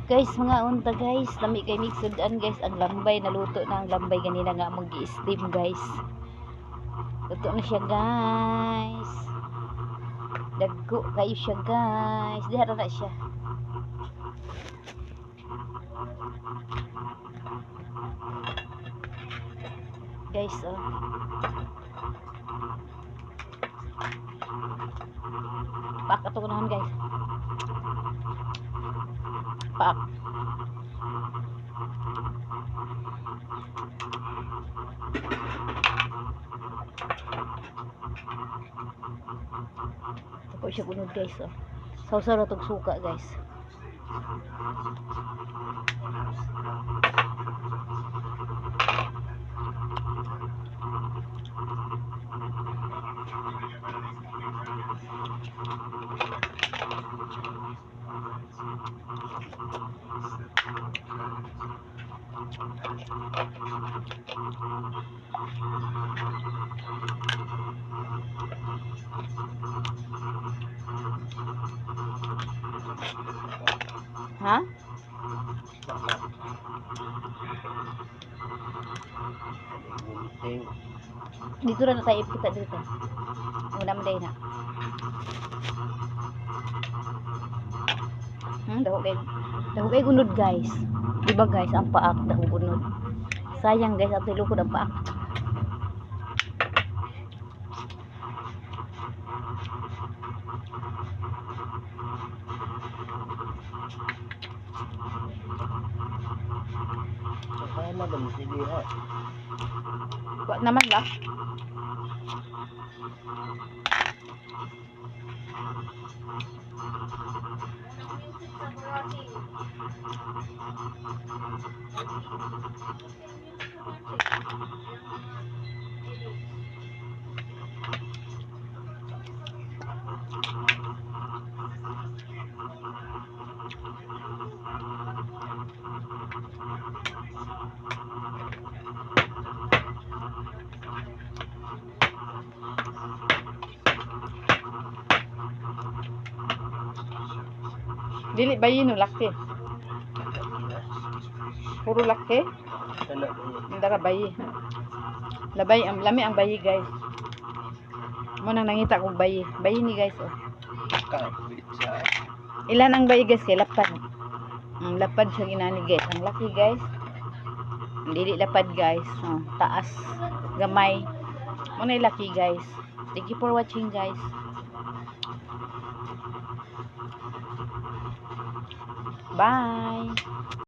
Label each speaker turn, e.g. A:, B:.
A: Guys, mga unta guys, lami kay mixudan guys, ang lambay naluto na, ang lambay ganina nga mong gi-steam guys. Luto na siya guys. Dagko kayo siya guys. Diha na siya. Guys, oh. Pak ato kunahan guys. Pak. Ako siya kunod guys, oh. Sausaw na tong suka guys. Ha? Dito na tayo kita dito. Muna mo na. Daho kay gunod guys. Diba guys, ang paak daho gunod. Sayang guys, ato ilukod ang paak. Kuat naman ba? Dili bayi no laki. Puro laki. Hindi ka bayi. Labay ang lami ang bayi guys. Mo nang nangita kog bayi. Bayi ni guys oh. Ilan ang bayi guys kay lapad. Ang lapad siya ginani guys. Ang laki guys. Dili lapad guys. Oh, taas gamay. Mo na laki guys. Thank you for watching guys. Bye.